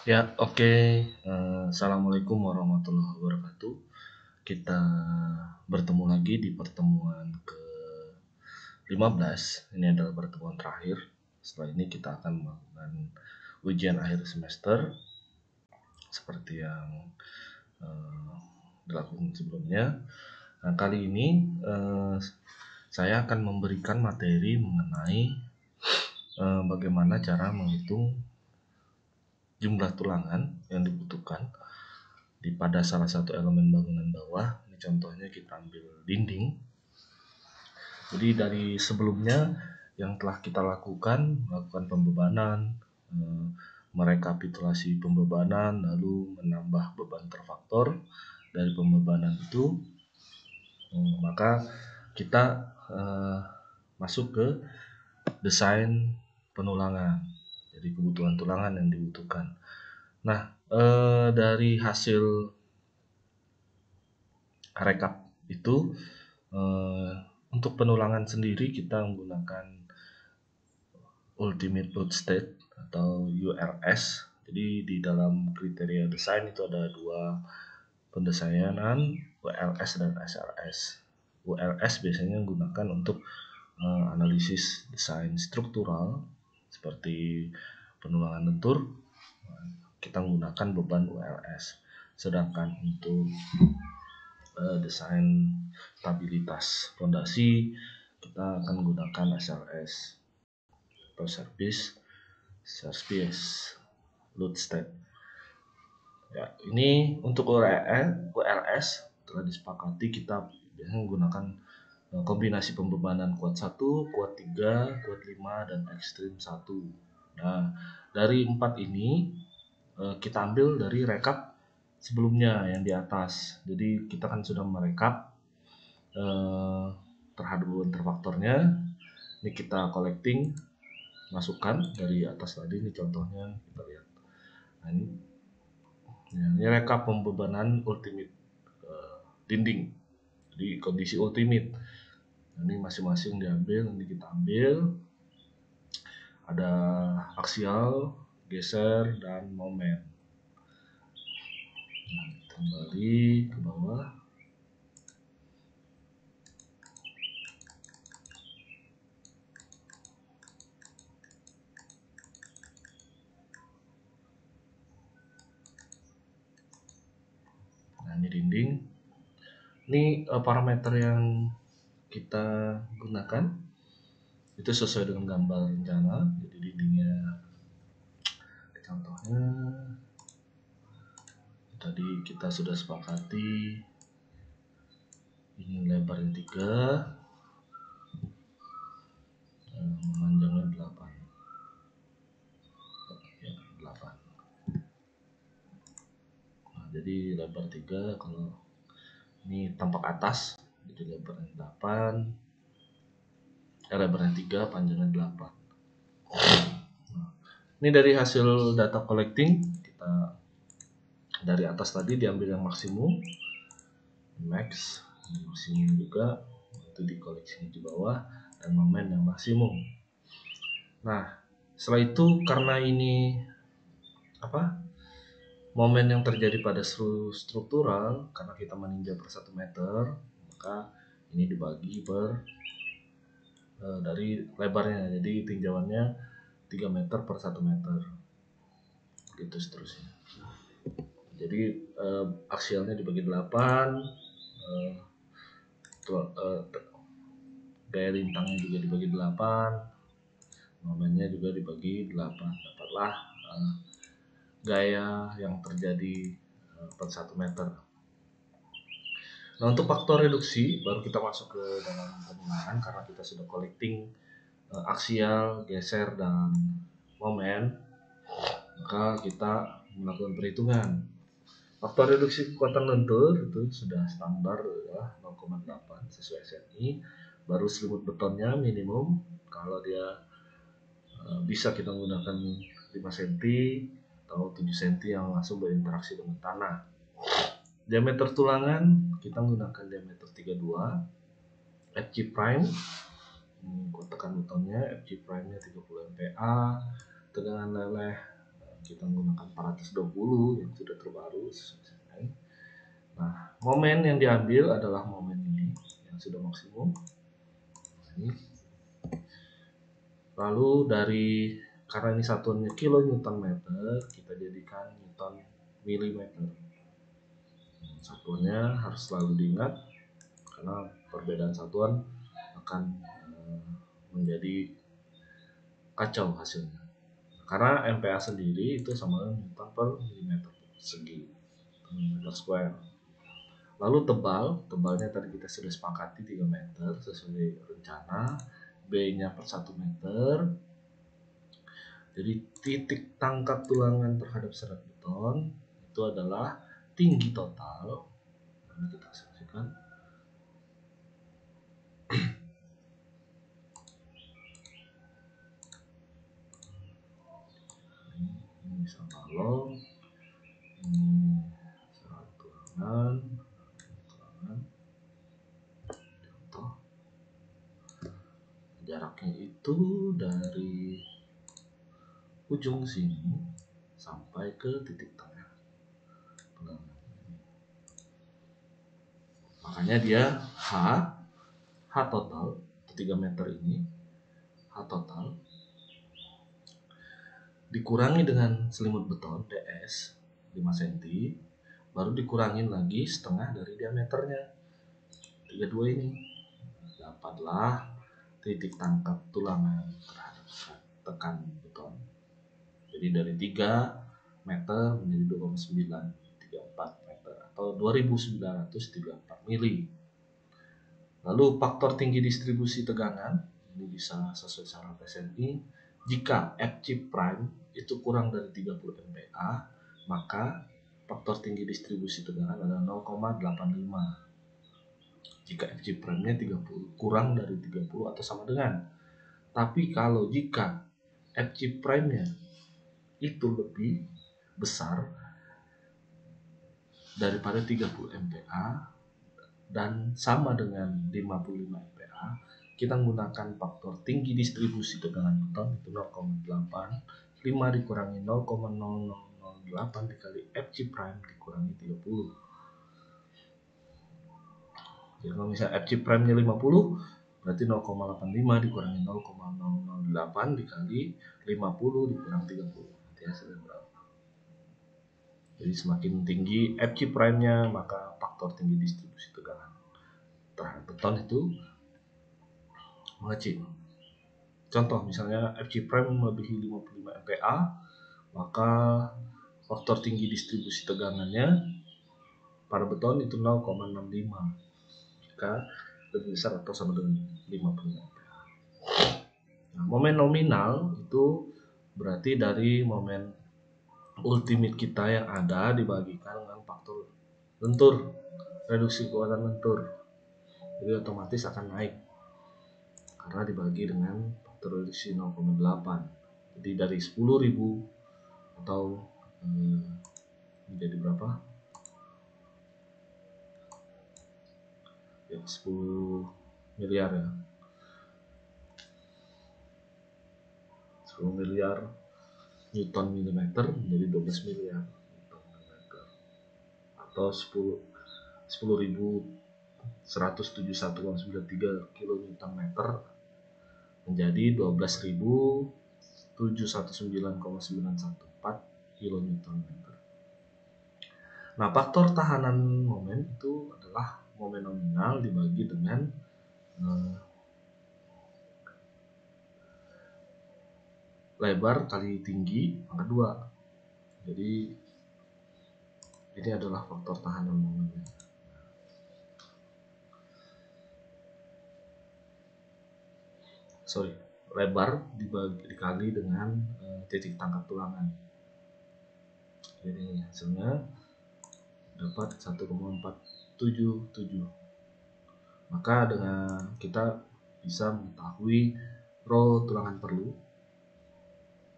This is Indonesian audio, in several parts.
Ya, oke. Assalamualaikum warahmatullahi wabarakatuh. Kita bertemu lagi di pertemuan ke-15. Ini adalah pertemuan terakhir. Setelah ini kita akan melakukan ujian akhir semester seperti yang eh, dilakukan sebelumnya. Nah, kali ini saya akan memberikan materi mengenai bagaimana cara menghitung jumlah tulangan yang dibutuhkan pada salah satu elemen bangunan bawah. Ini contohnya kita ambil dinding. Jadi dari sebelumnya yang telah kita lakukan, melakukan pembebanan, eh, merekapitulasi pembebanan, lalu menambah beban terfaktor dari pembebanan itu, maka kita masuk ke desain penulangan. Jadi kebutuhan tulangan yang dibutuhkan. Nah, dari hasil rekap itu, untuk penulangan sendiri kita menggunakan ultimate load state atau ULS. Jadi di dalam kriteria desain itu ada dua pendesainan, ULS dan SLS. ULS biasanya menggunakan untuk analisis desain struktural seperti penulangan lentur, kita menggunakan beban ULS. Sedangkan untuk desain stabilitas fondasi kita akan menggunakan SLS atau service load state. Ya, ini untuk ULS telah disepakati kita biasanya menggunakan kombinasi pembebanan kuat 1, kuat 3, kuat 5, dan ekstrim 1. Nah, dari 4 ini kita ambil dari rekap sebelumnya yang di atas. Jadi kita kan sudah merekap terhadap beban terfaktornya. Ini kita collecting, masukkan dari atas tadi. Ini contohnya kita lihat. Nah, ini rekap pembebanan ultimate dinding. Jadi kondisi ultimate. Nah, ini masing-masing diambil, ini kita ambil. Ada aksial, geser, dan momen. Nah, kembali ke bawah. Nah, ini dinding. Ini parameter yang kita gunakan itu sesuai dengan gambar rencana. Jadi dindingnya, contohnya tadi kita sudah sepakati ini lebarnya 3, memanjangnya 8. Ya, 8. Nah, jadi lebar 3, kalau ini tampak atas, jadi lebarnya 8, lebarnya 3, panjangnya 8. Nah, ini dari hasil data collecting, kita dari atas tadi diambil yang maksimum, max, maksimum juga, itu di koleksinya di bawah, dan momen yang maksimum. Nah, setelah itu karena ini momen yang terjadi pada struktural, karena kita meninjau per 1 meter, maka ini dibagi per dari lebarnya. Jadi tinjauannya 3 meter per 1 meter. Gitu seterusnya. Jadi aksialnya dibagi 8, gaya lintangnya juga dibagi 8, momennya juga dibagi 8. Dapatlah gaya yang terjadi per 1 meter. Nah, untuk faktor reduksi baru kita masuk ke dalam penggunaan karena kita sudah collecting aksial, geser, dan momen, maka kita melakukan perhitungan. Faktor reduksi kekuatan lentur itu sudah standar ya, 0,8 sesuai SNI. Baru selimut betonnya minimum, kalau dia bisa kita menggunakan 5 cm atau 7 cm yang langsung berinteraksi dengan tanah. Diameter tulangan kita menggunakan diameter 32, FG prime, kotakan betonnya FG prime nya 30 MPa, tegangan leleh kita menggunakan 420 yang sudah terbaru. Nah, momen yang diambil adalah momen ini yang sudah maksimum. Ini. Lalu karena ini satuannya kilonewton meter, kita jadikan newton milimeter. Satuannya harus selalu diingat karena perbedaan satuan akan menjadi kacau hasilnya. Karena MPa sendiri itu sama dengan newton per milimeter persegi, meter square. Lalu tebalnya tadi kita sudah sepakati 3 meter sesuai rencana. B-nya per 1 meter. Jadi titik tangkap tulangan terhadap serat beton itu adalah tinggi total. Ini kita saksikan. Ini bisa balong. Ini serat tulangan. Contoh. Jaraknya itu dari ujung sini sampai ke titik tengah. Makanya dia H total 3 meter ini, H total dikurangi dengan selimut beton DS 5 cm, baru dikurangin lagi setengah dari diameternya 32 ini, dapatlah titik tangkap tulangan terhadap tekan beton. Jadi dari 3 meter menjadi 2,934 meter atau 2934 mili. Lalu faktor tinggi distribusi tegangan ini bisa sesuai syarat SNI. Jika Fg prime itu kurang dari 30 MPa, maka faktor tinggi distribusi tegangan adalah 0,85. Jika Fg prime-nya 30 kurang dari 30 atau sama dengan. Tapi kalau jika Fg prime-nya itu lebih besar daripada 30 MPa dan sama dengan 55 MPa, kita menggunakan faktor tinggi distribusi tegangan beton itu 0,8, 5 dikurangi 0,0008 dikali Fg prime dikurangi 30. Jadi kalau misalnya Fg prime nya 50, berarti 0,85 dikurangi 0,008 dikali 50 dikurang 30. Nanti hasilnya berapa? Jadi semakin tinggi Fg prime nya, maka faktor tinggi distribusi tegangan terhadap beton itu mengecil. Contoh misalnya Fg prime melebihi 55 MPa, maka faktor tinggi distribusi tegangannya pada beton itu 0,65 jika lebih besar atau sama dengan 55 MPa. Nah, momen nominal itu berarti dari momen ultimate kita yang ada dibagikan dengan faktor lentur, reduksi kekuatan lentur. Jadi otomatis akan naik karena dibagi dengan faktor reduksi 0,8. Jadi dari 10.000 atau menjadi berapa? Ya 10 miliar ya. 10 miliar Newton milimeter menjadi 12 miliar Newton milimeter atau 10.171,93 kilonewton meter menjadi 12.719,914 kilonewton meter. Nah, faktor tahanan momen itu adalah momen nominal dibagi dengan lebar kali tinggi pangkat 2. Jadi ini adalah faktor tahanan momennya. Lebar dikali dengan titik tangkap tulangan. Jadi hasilnya dapat 1,477. Maka dengan kita bisa mengetahui rho tulangan perlu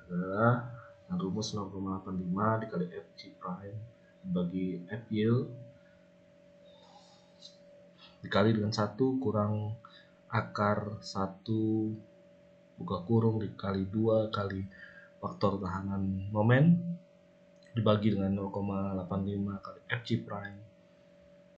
adalah rumus 0,85 dikali Fg prime bagi F yield dikali dengan 1 kurang akar 1 buka kurung dikali 2 kali faktor tahanan momen dibagi dengan 0,85 kali FG prime